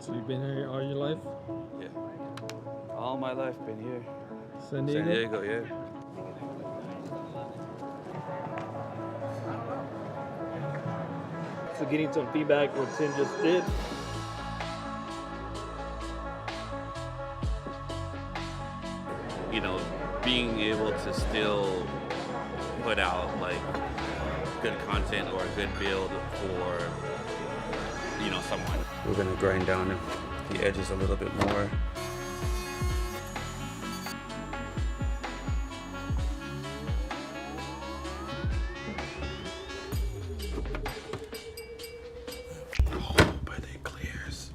So you've been here all your life? Yeah. All my life been here. San Diego? San Diego, yeah. So getting some feedback what Tim just did. You know, being able to still put out like good content or a good build for, you know, someone. We're gonna grind down the edges a little bit more. Oh, but it clears.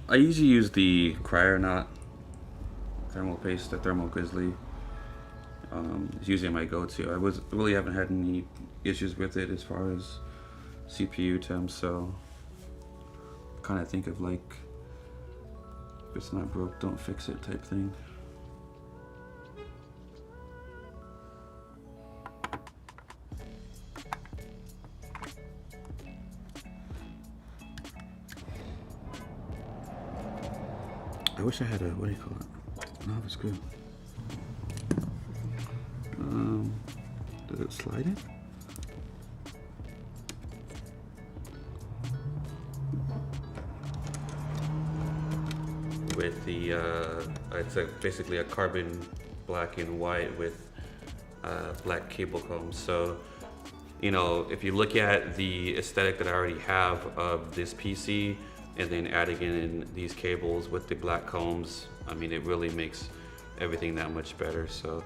I usually use the Cryonaut thermal paste, the Thermal Grizzly. It's usually my go-to. I really haven't had any issues with it as far as CPU temps, so kind of think of like, if it's not broke, don't fix it type thing. I wish I had a, what do you call it? No, it's good. Does it slide in? With the, it's basically a carbon black and white with black cable combs. So, you know, if you look at the aesthetic that I already have of this PC, and then adding in these cables with the black combs, I mean, it really makes everything that much better. So.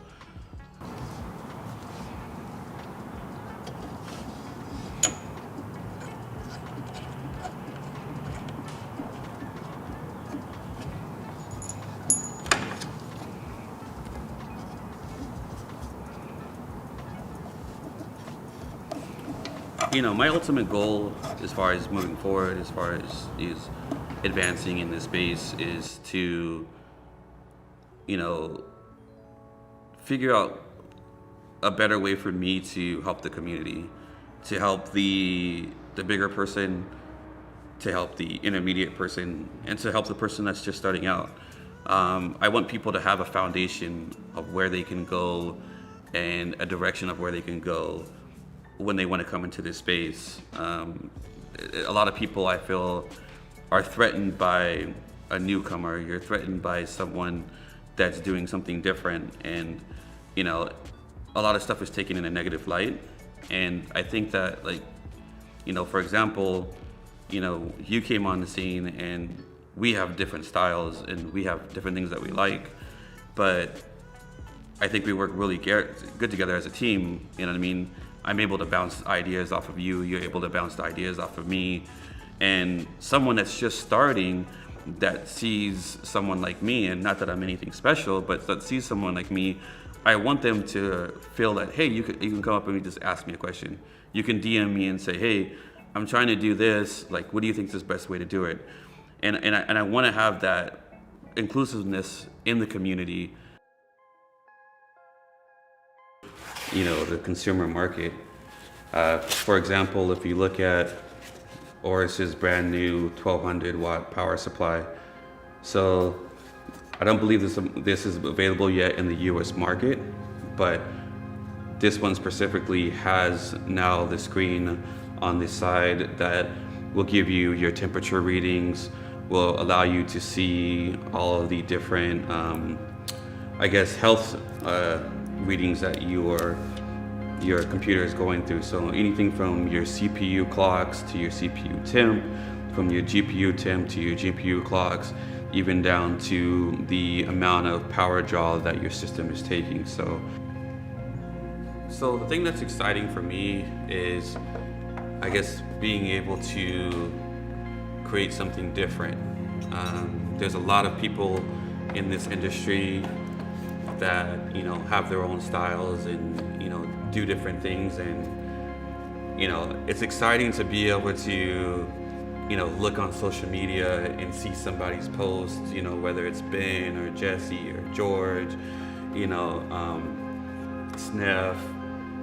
You know, my ultimate goal as far as moving forward, as far as is advancing in this space, is to, you know, figure out a better way for me to help the community, to help the bigger person, to help the intermediate person, and to help the person that's just starting out. I want people to have a foundation of where they can go and a direction of where they can go when they want to come into this space. A lot of people, I feel, are threatened by a newcomer. You're threatened by someone that's doing something different, and you know, a lot of stuff is taken in a negative light. And I think that, like, you know, for example, you know, you came on the scene and we have different styles and we have different things that we like, but I think we work really good together as a team. You know what I mean? I'm able to bounce ideas off of you, you're able to bounce the ideas off of me. And someone that's just starting, that sees someone like me, and not that I'm anything special, but that sees someone like me, I want them to feel that, hey, you can come up and just ask me a question. You can DM me and say, hey, I'm trying to do this, like, what do you think is the best way to do it? And I want to have that inclusiveness in the community. You know, the consumer market. For example, if you look at AORUS's brand new 1200 watt power supply. So I don't believe this is available yet in the US market, but this one specifically has now the screen on the side that will give you your temperature readings, will allow you to see all of the different, I guess, health readings that your computer is going through. So anything from your CPU clocks to your CPU temp, from your GPU temp to your GPU clocks, even down to the amount of power draw that your system is taking. So the thing that's exciting for me is, I guess, being able to create something different. There's a lot of people in this industry that, you know, have their own styles and, you know, do different things, and, you know, it's exciting to be able to, you know, look on social media and see somebody's post, you know, whether it's Ben or Jesse or George, you know, Sneff,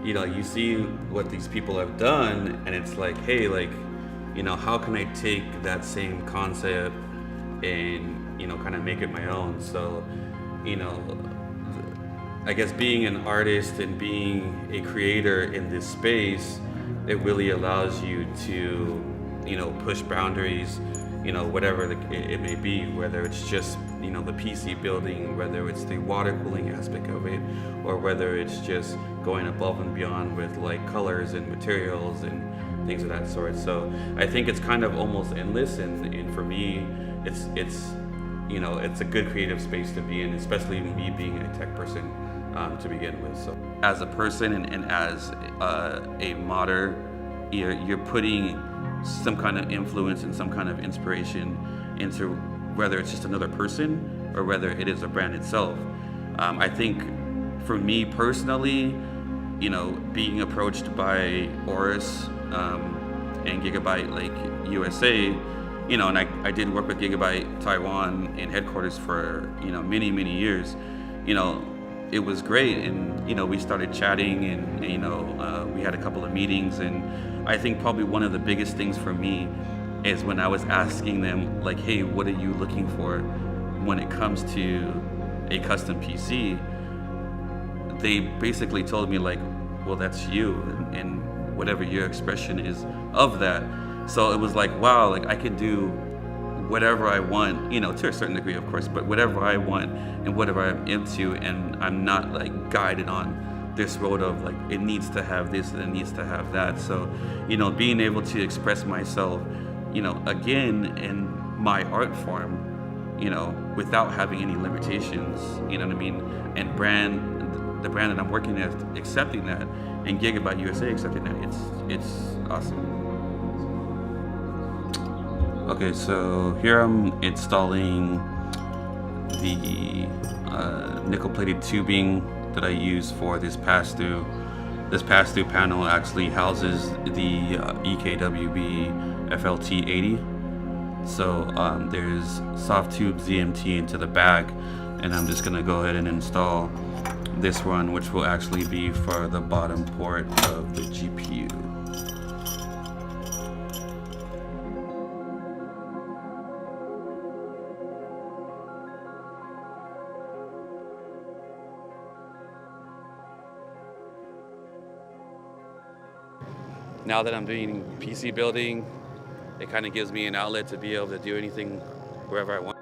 you know, you see what these people have done, and it's like, hey, like, how can I take that same concept and, kind of make it my own? So, I guess being an artist and being a creator in this space, it really allows you to, push boundaries, whatever it may be, whether it's just, the PC building, whether it's the water cooling aspect of it, or whether it's just going above and beyond with like colors and materials and things of that sort. So I think it's kind of almost endless, and for me, it's a good creative space to be in, especially me being a tech person to begin with. So as a person and as a modder, you're putting some kind of influence and some kind of inspiration into whether it's just another person or whether it is a brand itself. I think for me personally, being approached by AORUS and GIGABYTE like USA, and I did work with GIGABYTE Taiwan in headquarters for many years. It was great, and we started chatting, and we had a couple of meetings, and I think probably one of the biggest things for me is when I was asking them like, hey, what are you looking for when it comes to a custom PC? They basically told me like, well, that's you, and whatever your expression is of that. So it was like, wow, like I can do whatever I want, to a certain degree, of course, but whatever I want and whatever I'm into, and I'm not like guided on this road of like, it needs to have this and it needs to have that. So, being able to express myself, again, in my art form, without having any limitations, you know what I mean? And the brand that I'm working with accepting that, and GIGABYTE USA accepting that, it's awesome. Okay, so here I'm installing the nickel-plated tubing that I use for this pass-through. This pass-through panel actually houses the EKWB FLT80. So there's soft tube ZMT into the back, and I'm just gonna go ahead and install this one, which will actually be for the bottom port of the GPU. Now that I'm doing PC building, it kind of gives me an outlet to be able to do anything wherever I want.